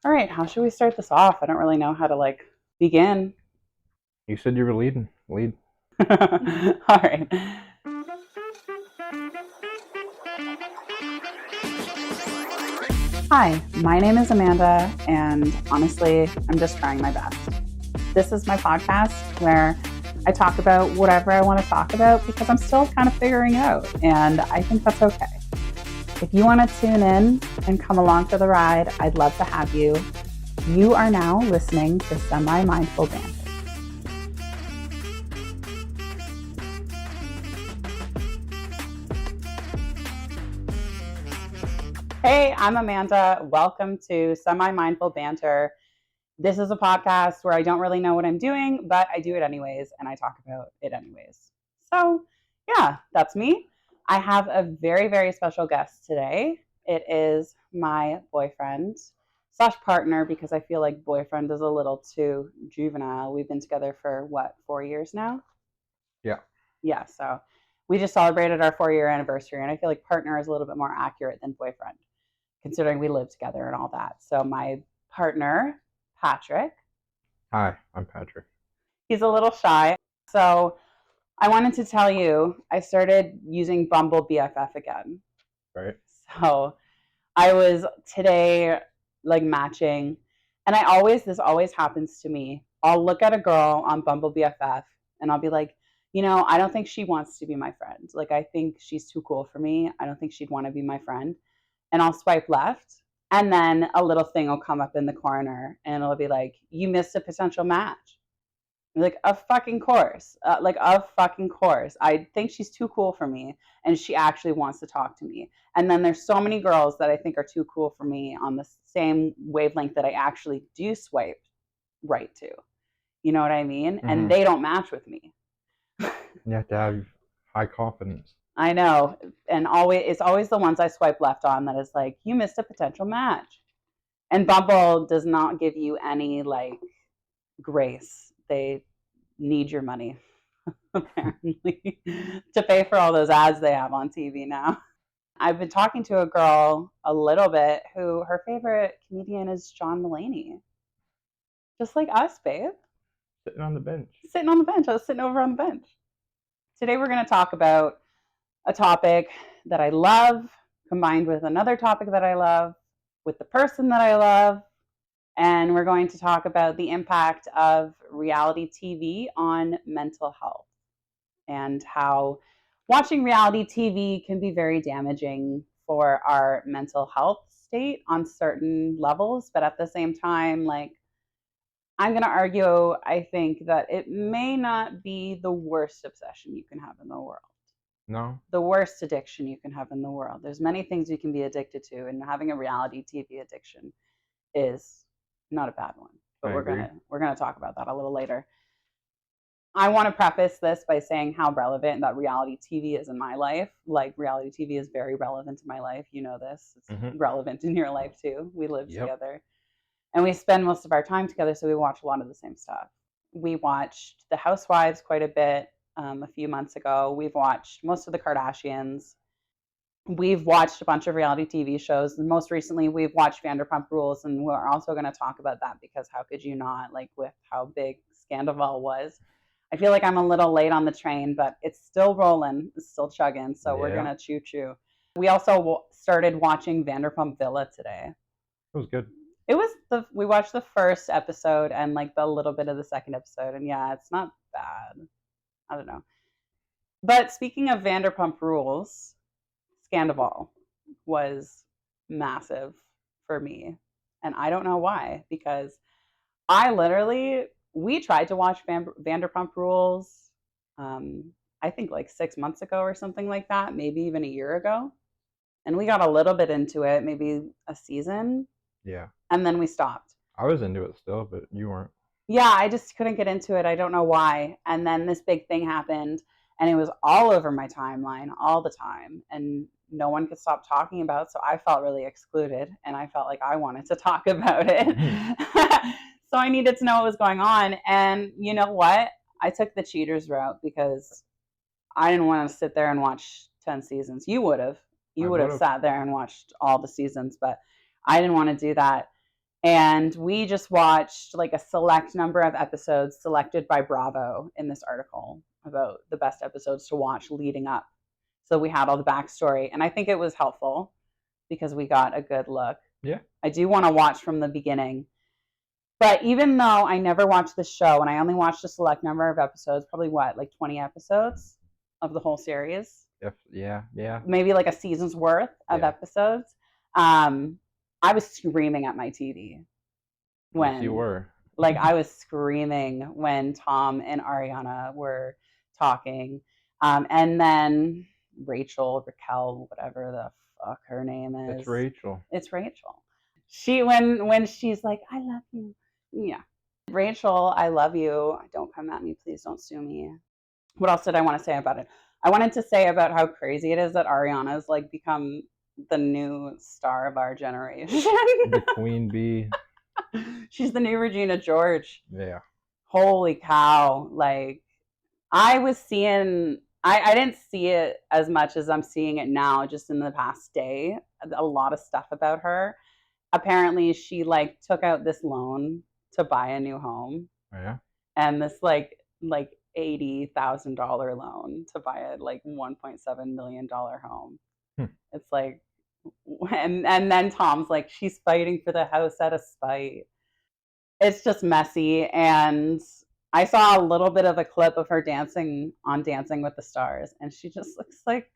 All right, how should we start this off? I don't really know how to begin. You said you were leading. Lead. All right. Hi, my name is Amanda, and honestly, I'm just trying my best. This is my podcast where I talk about whatever I want to talk about because I'm still kind of figuring it out, and I think that's okay. If you want to tune in and come along for the ride, I'd love to have you. You are now listening to Semi-Mindful Banter. Hey, I'm Amanda. Welcome to Semi-Mindful Banter. This is a podcast where I don't really know what I'm doing, but I do it anyways, and I talk about it anyways. So, yeah, that's me. I have a very, very special guest today. It is my boyfriend / partner, because I feel like boyfriend is a little too juvenile. We've been together for 4 years now? Yeah. Yeah, so we just celebrated our 4-year anniversary, and I feel like partner is a little bit more accurate than boyfriend, considering we live together and all that. So my partner, Patrick, Hi, I'm Patrick. he's a little shy. So I wanted to tell you, I started using Bumble BFF again. Right. So I was today matching, and this always happens to me. I'll look at a girl on Bumble BFF and I'll be like, I don't think she wants to be my friend. Like, I think she's too cool for me. I don't think she'd want to be my friend. And I'll swipe left, and then a little thing will come up in the corner and it'll be like, you missed a potential match. Like, a fucking course. A fucking course. I think she's too cool for me, and she actually wants to talk to me. And then there's so many girls that I think are too cool for me on the same wavelength that I actually do swipe right to. You know what I mean? And they don't match with me. You have to have high confidence. I know. And it's always the ones I swipe left on that is like, you missed a potential match. And Bumble does not give you any grace. They need your money, apparently, to pay for all those ads they have on TV now. I've been talking to a girl a little bit who her favorite comedian is John Mulaney. Just like us, babe. Sitting on the bench. Sitting on the bench. I was sitting over on the bench. Today we're going to talk about a topic that I love, combined with another topic that I love, with the person that I love, and we're going to talk about the impact of reality TV on mental health and how watching reality TV can be very damaging for our mental health state on certain levels. But at the same time, I'm going to argue, I think that it may not be the worst obsession you can have in the world. No. The worst addiction you can have in the world. There's many things you can be addicted to, and having a reality TV addiction is not a bad one. But we're gonna talk about that a little later. I want to preface this by saying how relevant that reality TV is in my life. Like, reality TV is very relevant to my life. You know this. It's relevant in your life too. We live together. And we spend most of our time together, so we watch a lot of the same stuff. We watched The Housewives quite a bit a few months ago. We've watched most of the Kardashians. We've watched a bunch of reality TV shows. Most recently, we've watched Vanderpump Rules, and we're also going to talk about that because how could you not, with how big Scandival was. I feel like I'm a little late on the train, but it's still rolling, it's still chugging, so we're going to choo-choo. We also started watching Vanderpump Villa today. It was good. We watched the first episode and the little bit of the second episode, and yeah, it's not bad. I don't know. But speaking of Vanderpump Rules, Scandival was massive for me, and I don't know why, because we tried to watch Vanderpump Rules, I think 6 months ago or something like that, maybe even a year ago. And we got a little bit into it, maybe a season. Yeah. And then we stopped. I was into it still, but you weren't. Yeah, I just couldn't get into it. I don't know why. And then this big thing happened, and it was all over my timeline all the time. And no one could stop talking about it, so I felt really excluded, and I felt like I wanted to talk about it. So I needed to know what was going on. And you know what? I took the cheaters route because I didn't want to sit there and watch 10 seasons. You would have. You would have sat there and watched all the seasons, but I didn't want to do that. And we just watched like a select number of episodes selected by Bravo in this article about the best episodes to watch leading up. So we had all the backstory, and I think it was helpful because we got a good look. Yeah. I do want to watch from the beginning. But even though I never watched the show and I only watched a select number of episodes, probably like 20 episodes of the whole series? Yeah. Maybe like a season's worth of episodes. I was screaming at my TV when yes, you were. like I was screaming when Tom and Ariana were talking. And then Raquel, whatever the fuck her name is. It's Rachel. It's Rachel. She when she's like, I love you. Yeah. Rachel, I love you. Don't come at me. Please don't sue me. What else did I want to say about it? I wanted to say about how crazy it is that Ariana's like become the new star of our generation. The queen bee. She's the new Regina George. Yeah. Holy cow. Like, I was seeing, I didn't see it as much as I'm seeing it now, just in the past day. A lot of stuff about her. Apparently, she like took out this loan to buy a new home. Yeah. And this like $80,000 loan to buy a like $1.7 million home. It's like, and then Tom's like, she's fighting for the house out of spite. It's just messy. And I saw a little bit of a clip of her dancing on Dancing with the Stars, and she just looks like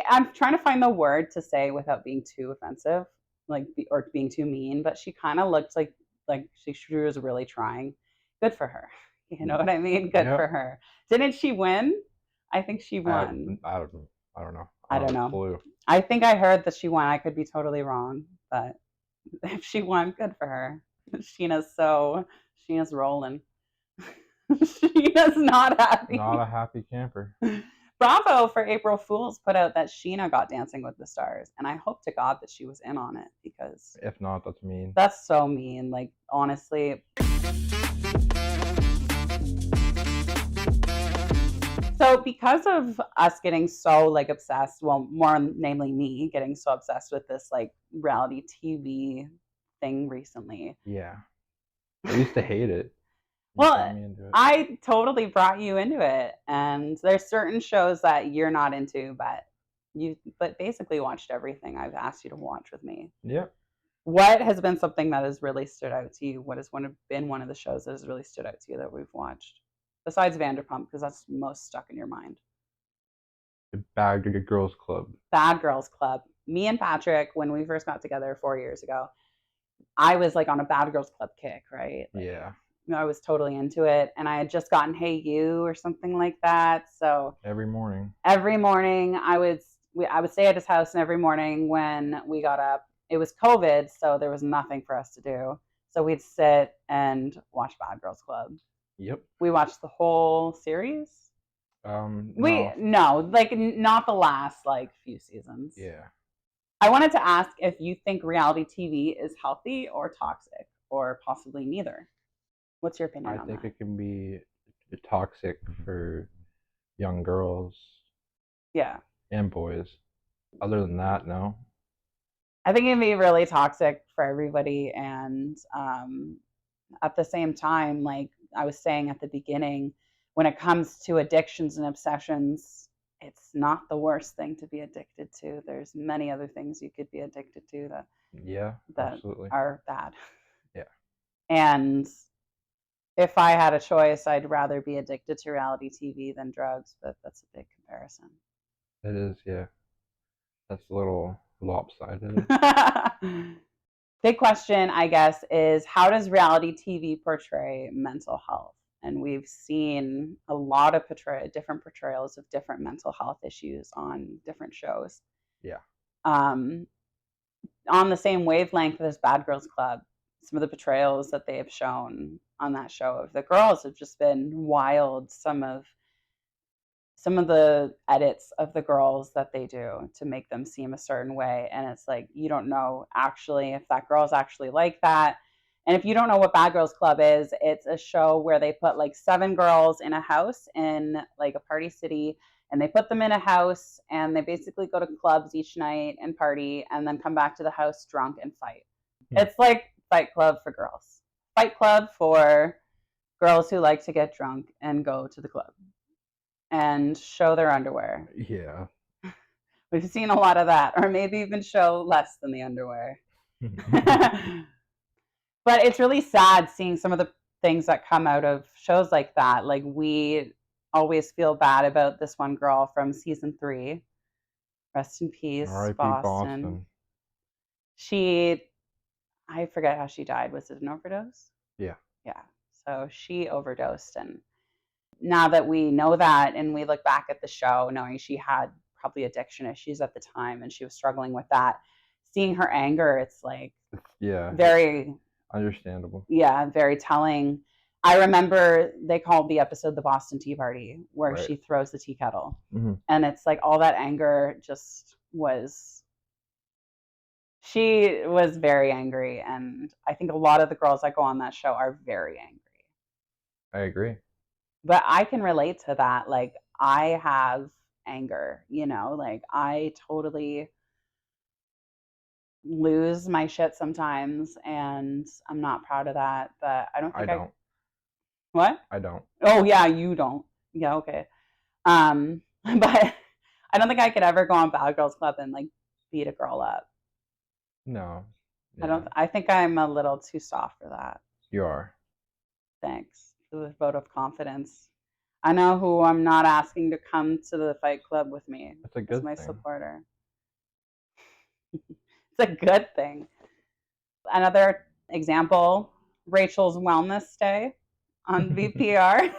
I'm trying to find the word to say without being too offensive, like, or being too mean, but she kind of looked like she was really trying. Good for her. You know what I mean? Good for her. Didn't she win? I think she won. I don't know. I don't know. Clue. I think I heard that she won. I could be totally wrong, but if she won, good for her. Sheena's rolling. Sheena's not happy. Not a happy camper. Bravo for April Fool's put out that Sheena got Dancing with the Stars, and I hope to God that she was in on it, because if not, that's mean. That's so mean. Like, honestly. So because of us getting so like obsessed, well, more namely me getting so obsessed with this like reality TV thing recently. Yeah. I used to hate it. Well, I totally brought you into it, and there's certain shows that you're not into, but basically watched everything I've asked you to watch with me. Yeah. What has been something that has really stood out to you? What has been one of the shows that has really stood out to you that we've watched? Besides Vanderpump, because that's most stuck in your mind. The Bad Girls Club. Bad Girls Club. Me and Patrick, when we first got together 4 years ago, I was like on a Bad Girls Club kick, right? Like, yeah. I was totally into it, and I had just gotten Hey You or something like that. So every morning I would stay at his house, and every morning when we got up, it was COVID, so there was nothing for us to do. So we'd sit and watch Bad Girls Club. Yep. We watched the whole series. No, like not the last like few seasons. Yeah. I wanted to ask if you think reality TV is healthy or toxic, or possibly neither. What's your opinion on that? I think it can be toxic for young girls. Yeah. And boys. Other than that, no. I think it can be really toxic for everybody, and at the same time, like I was saying at the beginning, when it comes to addictions and obsessions, it's not the worst thing to be addicted to. There's many other things you could be addicted to that absolutely are bad. Yeah. And if I had a choice, I'd rather be addicted to reality TV than drugs, but that's a big comparison. It is, yeah. That's a little lopsided. Big question, I guess, is how does reality TV portray mental health? And we've seen a lot of different portrayals of different mental health issues on different shows. Yeah. On the same wavelength as Bad Girls Club, some of the portrayals that they have shown on that show of the girls have just been wild. Some of the edits of the girls that they do to make them seem a certain way, and it's like you don't know actually if that girl's actually like that. And if you don't know what Bad Girls Club is, it's a show where they put like 7 girls in a house in like a party city, and they put them in a house, and they basically go to clubs each night and party, and then come back to the house drunk and fight. It's like Fight Club for girls. Fight Club for girls who like to get drunk and go to the club and show their underwear. Yeah. We've seen a lot of that, or maybe even show less than the underwear. But it's really sad seeing some of the things that come out of shows like that. Like, we always feel bad about this one girl from season 3. Rest in peace, R.I.P. Boston. I forget how she died. Was it an overdose? Yeah. Yeah. So she overdosed. And now that we know that and we look back at the show, knowing she had probably addiction issues at the time and she was struggling with that, seeing her anger, it's like, very understandable. Yeah, very telling. I remember they called the episode the Boston Tea Party, where she throws the tea kettle. And it's like all that anger just was, she was very angry. And I think a lot of the girls that go on that show are very angry. I agree. But I can relate to that. Like, I have anger, like I totally lose my shit sometimes, and I'm not proud of that. But I don't think I don't. What? I don't. Oh yeah, you don't. Yeah, okay. But I don't think I could ever go on Bad Girls Club and like beat a girl up. No. Yeah. I think I'm a little too soft for that. You are. Thanks for the vote of confidence. I know who I'm not asking to come to the Fight Club with me. That's a good as my thing. Supporter. It's a good thing. Another example, Rachel's wellness day on VPR.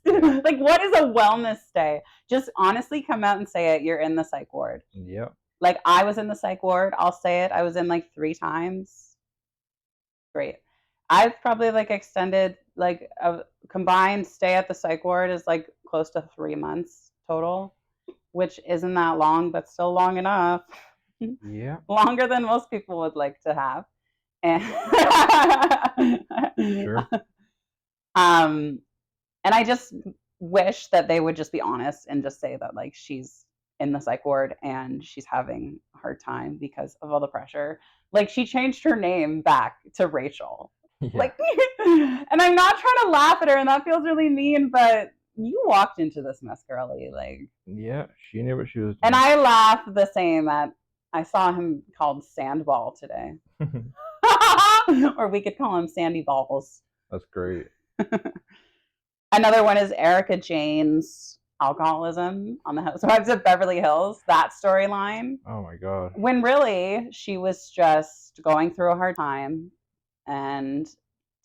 Like, what is a wellness day? Just honestly come out and say it. You're in the psych ward. Yep. Like, I was in the psych ward. I'll say it. I was in like 3 times. Great. I've probably like extended like a combined stay at the psych ward is like close to 3 months total, which isn't that long, but still long enough. Yeah. Longer than most people would like to have. And Sure. And I just wish that they would just be honest and just say that like she's in the psych ward and she's having a hard time because of all the pressure. Like, she changed her name back to Rachel. Yeah. Like, and I'm not trying to laugh at her, and that feels really mean, but you walked into this mess, girly. Like, yeah, she knew what she was doing. And I laugh the same that I saw him called Sandball today. Or we could call him Sandy Balls. That's great. Another one is Erica Jane's alcoholism on the Housewives of Beverly Hills, that storyline. Oh my God. When really she was just going through a hard time and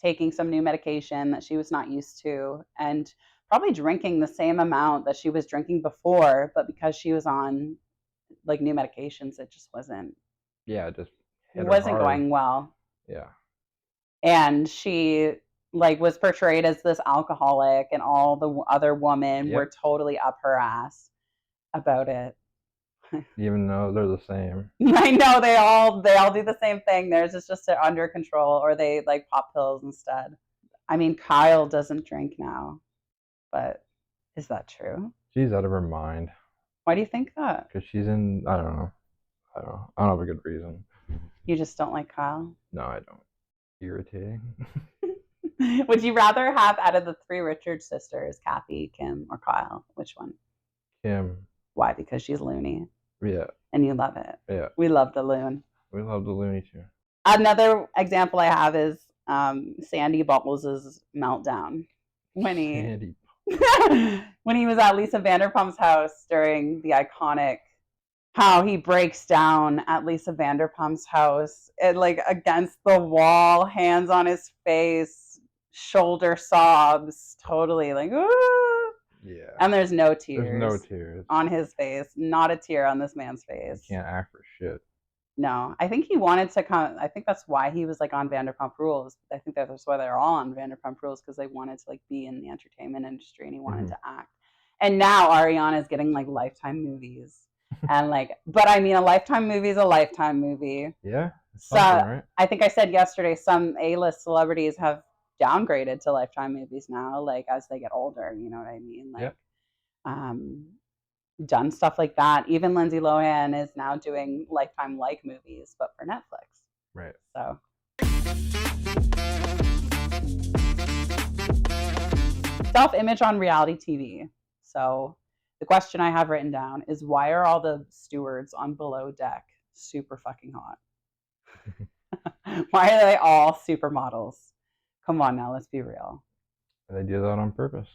taking some new medication that she was not used to, and probably drinking the same amount that she was drinking before, but because she was on like new medications, it just wasn't. Yeah, it wasn't going well. Yeah. And she like was portrayed as this alcoholic, and all the other women were totally up her ass about it. Even though they're the same. I know, they all do the same thing. Theirs is just under control, or they like pop pills instead. I mean, Kyle doesn't drink now, but is that true? She's out of her mind. Why do you think that? Because she's in, I don't know. I don't have a good reason. You just don't like Kyle? No, I don't. Irritating. Would you rather have, out of the 3 Richards sisters, Kathy, Kim, or Kyle? Which one? Kim. Why? Because she's loony. Yeah. And you love it. Yeah. We love the loon. We love the loony too. Another example I have is Sandy Bubbles' meltdown when he when he was at Lisa Vanderpump's house during the iconic, how he breaks down at Lisa Vanderpump's house, like against the wall, hands on his face, shoulder sobs, totally like, ooh. Yeah. And there's no tears. There's no tears on his face. Not a tear on this man's face. He can't act for shit. No, I think he wanted to come. I think that's why he was like on Vanderpump Rules. I think that's why they're all on Vanderpump Rules, because they wanted to like be in the entertainment industry, and he wanted to act. And now Ariana is getting like Lifetime movies, and like, but I mean, a Lifetime movie is a Lifetime movie. Yeah. So right? I think I said yesterday, some A-list celebrities have downgraded to Lifetime movies now, like as they get older. You know what I mean? Like, done stuff like that. Even Lindsay Lohan is now doing Lifetime-like movies, but for Netflix. Right. So self-image on reality TV. So the question I have written down is, why are all the stewards on Below Deck super fucking hot? Why are they all supermodels? Come on now, let's be real. They do that on purpose.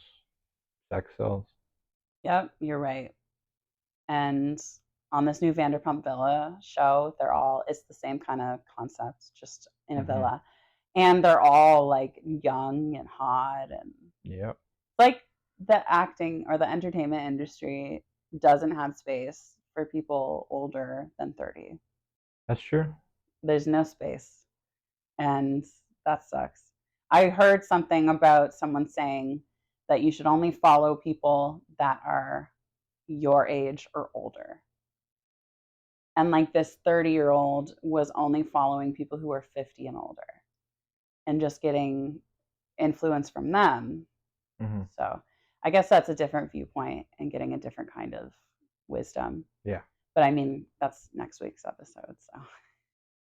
Sex sells. Yep, you're right. And on this new Vanderpump Villa show, it's the same kind of concept, just in a villa. And they're all like young and hot, and yep. Like the acting or the entertainment industry doesn't have space for people older than 30. That's true. There's no space. And that sucks. I heard something about someone saying that you should only follow people that are your age or older. And like this 30-year-old was only following people who were 50 and older and just getting influence from them. So I guess that's a different viewpoint and getting a different kind of wisdom. Yeah. But I mean, that's next week's episode. So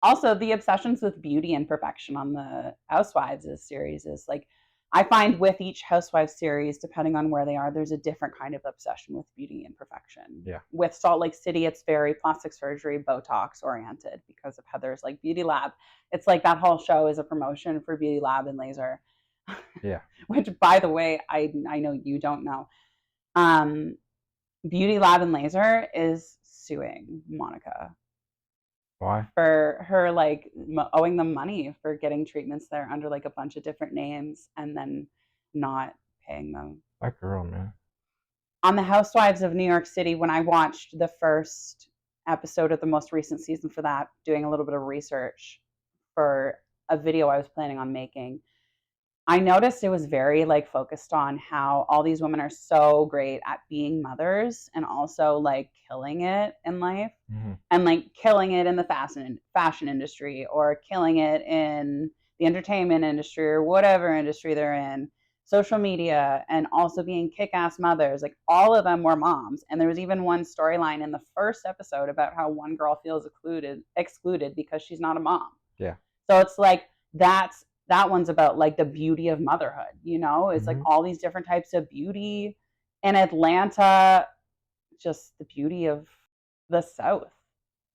also, the obsessions with beauty and perfection on the Housewives series is like, I find with each Housewives series, depending on where they are, there's a different kind of obsession with beauty and perfection. Yeah. With Salt Lake City, it's very plastic surgery, Botox oriented because of Heather's like Beauty Lab. It's like that whole show is a promotion for Beauty Lab and laser. Yeah. Which, by the way, I know you don't know. Beauty Lab and Laser is suing Monica. Why? For her like owing them money for getting treatments there under like a bunch of different names and then not paying them. That girl, man. On the Housewives of New York City, when I watched the first episode of the most recent season for that, doing a little bit of research for a video I was planning on making, I noticed it was very like focused on how all these women are so great at being mothers and also like killing it in life and like killing it in the fashion industry or killing it in the entertainment industry or whatever industry they're in, social media, and also being kick-ass mothers. Like all of them were moms. And there was even one storyline in the first episode about how one girl feels excluded because she's not a mom. Yeah. So it's like that one's about like the beauty of motherhood, you know? It's like all these different types of beauty in Atlanta, just the beauty of the South.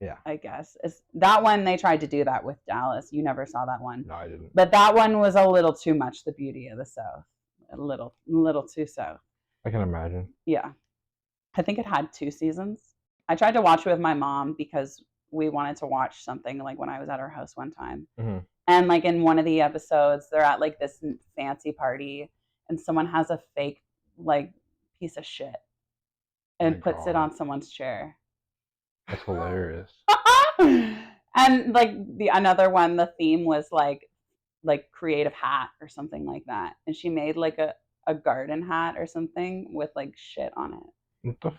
Yeah. I guess. That one, they tried to do that with Dallas. You never saw that one. No, I didn't. But that one was a little too much the beauty of the South. A little too South. I can imagine. Yeah. I think it had 2 seasons. I tried to watch it with my mom because we wanted to watch something like when I was at her house one time. And like in one of the episodes, they're at like this fancy party and someone has a fake like piece of shit and puts it on someone's chair. That's hilarious. And like another one, the theme was like creative hat or something like that. And she made like a garden hat or something with like shit on it. What the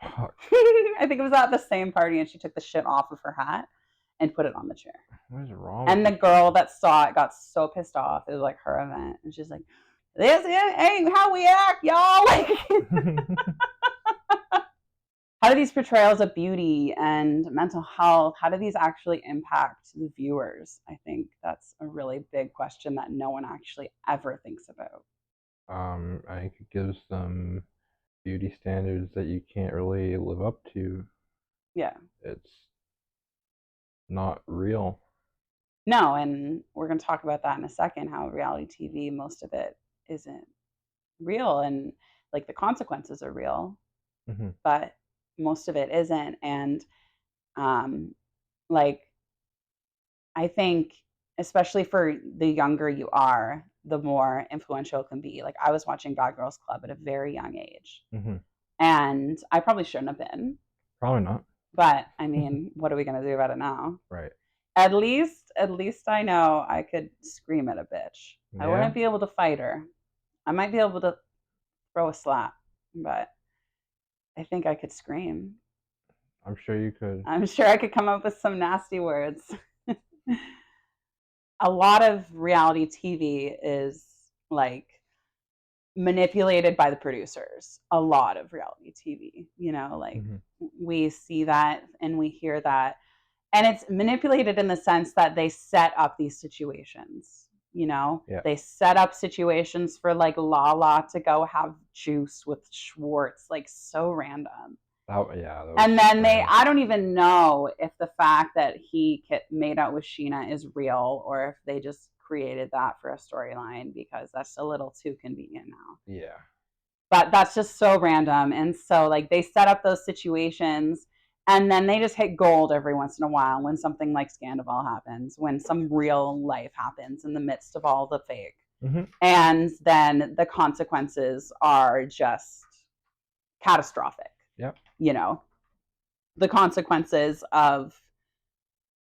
fuck? I think it was at the same party and she took the shit off of her hat and put it on the chair. What is wrong? And the girl that saw it got so pissed off. It was like her event. And she's like, this ain't how we act, y'all. Like, how do these portrayals of beauty and mental health, how do these actually impact the viewers? I think that's a really big question that no one actually ever thinks about. I think it gives them beauty standards that you can't really live up to. Yeah. It's not real. No, and we're going to talk about that in a second, how reality TV, most of it isn't real and like the consequences are real, but most of it isn't. And like, I think especially for the younger you are, the more influential it can be. Like I was watching Bad Girls Club at a very young age and I probably shouldn't have been. Probably not. But I mean, what are we going to do about it now? Right. At least I know I could scream at a bitch. Yeah. I wouldn't be able to fight her. I might be able to throw a slap, but I think I could scream. I'm sure you could. I'm sure I could come up with some nasty words. A lot of reality TV is like manipulated by the producers. A lot of reality TV, you know, like we see that and we hear that. And it's manipulated in the sense that they set up these situations. you know? Yeah. They set up situations for like Lala to go have juice with Schwartz, like so random. That And was then strange. I don't even know if the fact that he made out with Sheena is real or if they just created that for a storyline because that's a little too convenient now. Yeah. But that's just so random. And so, like, they set up those situations and then they just hit gold every once in a while when something like Scandival happens, when some real life happens in the midst of all the fake. Mm-hmm. And then the consequences are just catastrophic. Yep. You know, the consequences of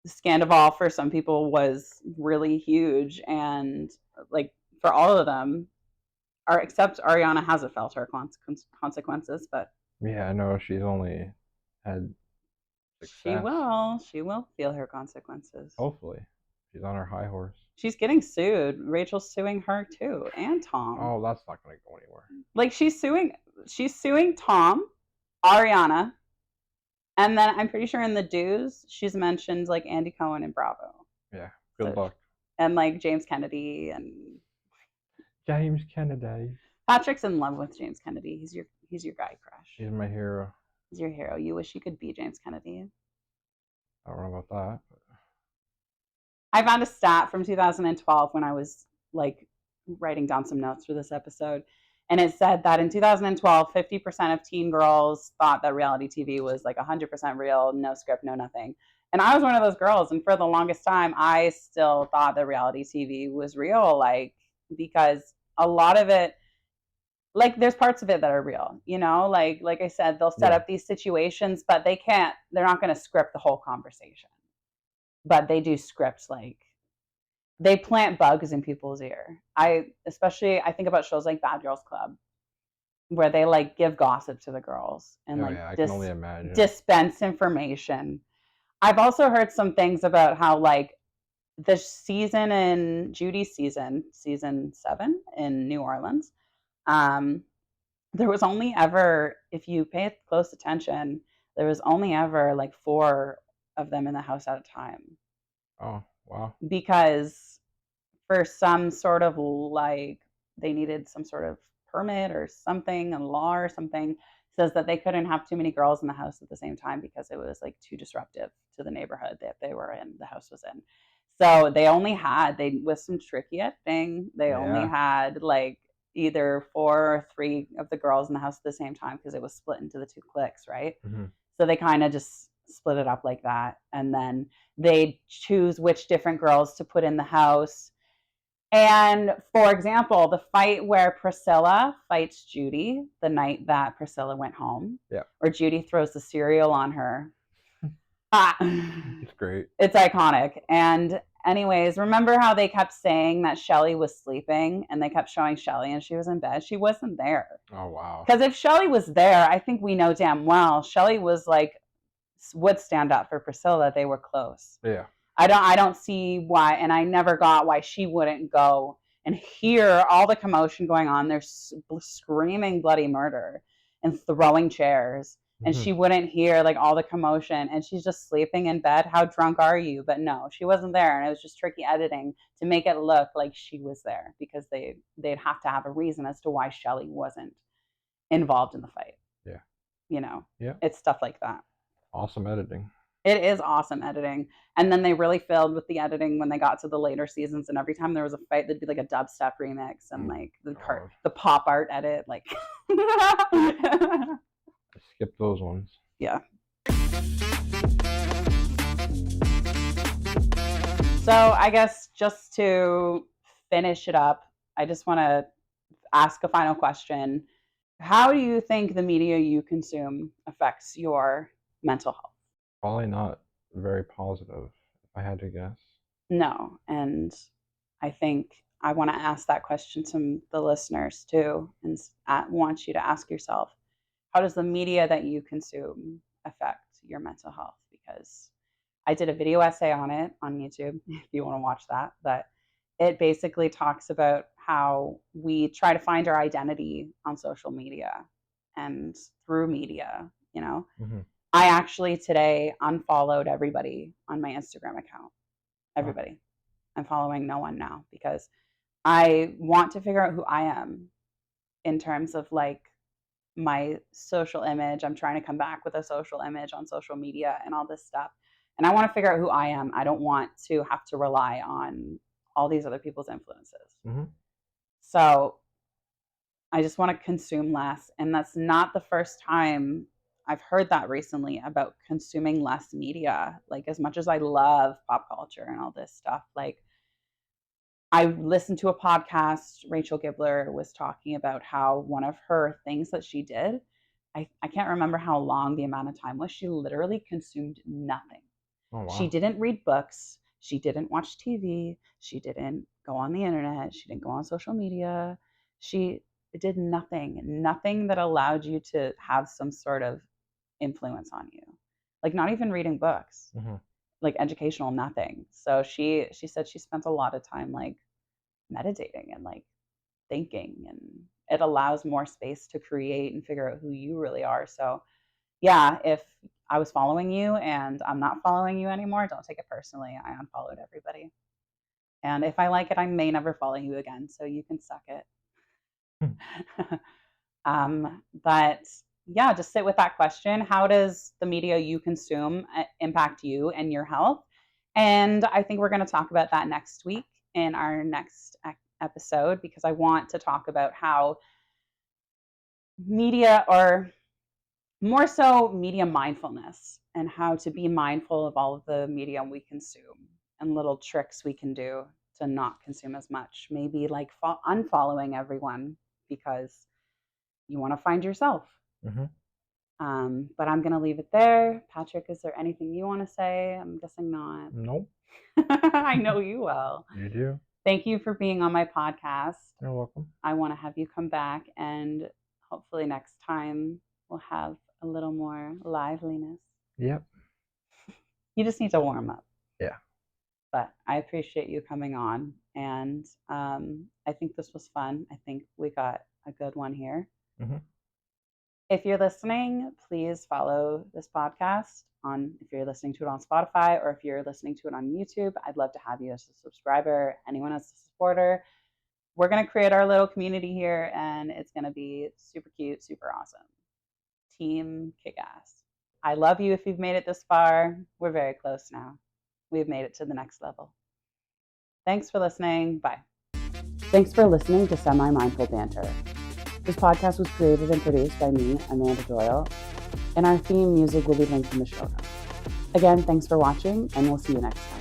Scandival for some people was really huge. And, like, for all of them, except Ariana hasn't felt her consequences, but Yeah, I know she's only had success. She will feel her consequences. Hopefully. She's on her high horse. She's getting sued. Rachel's suing her too, and Tom. Oh, that's not going to go anywhere. Like she's suing Tom, Ariana, and then I'm pretty sure in the dues she's mentioned like Andy Cohen and Bravo. Yeah. Good luck. And like James Kennedy and James Kennedy. Patrick's in love with James Kennedy. He's your guy crush. He's my hero. He's your hero. You wish you could be James Kennedy. I don't know about that. But... I found a stat from 2012 when I was like writing down some notes for this episode. And it said that in 2012, 50% of teen girls thought that reality TV was like 100% real, no script, no nothing. And I was one of those girls. And for the longest time, I still thought that reality TV was real, like, because a lot of it, like, there's parts of it that are real, you know, like I said, they'll set up these situations, but they're not going to script the whole conversation. But they do script, like, they plant bugs in people's ear. I think about shows like Bad Girls Club, where they like give gossip to the girls and I can only imagine. Dispense information. I've also heard some things about how like the season in Judy's season 7 in New Orleans, there was only ever, if you pay close attention, there was only ever like 4 of them in the house at a time. Oh, wow. Because for some sort of like they needed some sort of permit or something, a law or something says that they couldn't have too many girls in the house at the same time because it was like too disruptive to the neighborhood that they were in, the house was in. So they with some tricky editing, they only had like either 4 or 3 of the girls in the house at the same time because it was split into the 2 cliques, right? Mm-hmm. So they kind of just split it up like that. And then they choose which different girls to put in the house. And for example, the fight where Priscilla fights Judy the night that Priscilla went home, or Judy throws the cereal on her. It's great. It's iconic. And anyways, remember how they kept saying that Shelly was sleeping and they kept showing Shelly and she was in bed? She wasn't there. Oh, wow. Because if Shelly was there, I think we know damn well Shelly was like, would stand up for Priscilla. They were close. Yeah. I don't see why, and I never got why she wouldn't go and hear all the commotion going on. They're screaming bloody murder and throwing chairs, and she wouldn't hear like all the commotion, and she's just sleeping in bed. How drunk are you? But no, she wasn't there, and it was just tricky editing to make it look like she was there because they'd have to have a reason as to why Shelly wasn't involved in the fight. Yeah. You know? Yeah. It's stuff like that. Awesome editing. It is awesome editing. And then they really failed with the editing when they got to the later seasons. And every time there was a fight, there'd be like a dubstep remix and like the pop art edit. Like, skip those ones. Yeah. So I guess just to finish it up, I just want to ask a final question. How do you think the media you consume affects your mental health? Probably not very positive, if I had to guess. No. And I think I want to ask that question to the listeners too, and want you to ask yourself, how does the media that you consume affect your mental health? Because I did a video essay on it on YouTube, if you want to watch that, but it basically talks about how we try to find our identity on social media and through media, you know? Mm-hmm. I actually today unfollowed everybody on my Instagram account. Everybody. I'm following no one now because I want to figure out who I am in terms of like my social image. I'm trying to come back with a social image on social media and all this stuff. And I want to figure out who I am. I don't want to have to rely on all these other people's influences. Mm-hmm. So I just want to consume less. And that's not the first time I've heard that recently about consuming less media. Like, as much as I love pop culture and all this stuff, like, I listened to a podcast. Rachel Gibler was talking about how one of her things that she did, I can't remember how long the amount of time was. She literally consumed nothing. Oh, wow. She didn't read books. She didn't watch TV. She didn't go on the internet. She didn't go on social media. She did nothing that allowed you to have some sort of influence on you. Like, not even reading books. Mm-hmm. Like, educational, nothing. So she said she spent a lot of time like meditating and like thinking, and it allows more space to create and figure out who you really are. So yeah, if I was following you and I'm not following you anymore, don't take it personally. I unfollowed everybody. And if I like it, I may never follow you again. So you can suck it. But yeah, just sit with that question. How does the media you consume impact you and your health? And I think we're going to talk about that next week in our next episode, because I want to talk about how media, or more so media mindfulness, and how to be mindful of all of the media we consume and little tricks we can do to not consume as much. Maybe like unfollowing everyone because you want to find yourself. Mm-hmm. But I'm going to leave it there. Patrick, is there anything you want to say? I'm guessing not. Nope. I know you will. You do. Thank you for being on my podcast. You're welcome. I want to have you come back, and hopefully next time we'll have a little more liveliness. Yep. You just need to warm up. Yeah. But I appreciate you coming on, and I think this was fun. I think we got a good one here. Mm-hmm. If you're listening, please follow this podcast if you're listening to it on Spotify, or if you're listening to it on YouTube. I'd love to have you as a subscriber, anyone as a supporter. We're going to create our little community here, and it's going to be super cute, super awesome. Team kick-ass. I love you if you've made it this far. We're very close now. We've made it to the next level. Thanks for listening. Bye. Thanks for listening to Semi-Mindful Banter. This podcast was created and produced by me, Amanda Doyle, and our theme music will be linked in the show notes. Again, thanks for watching, and we'll see you next time.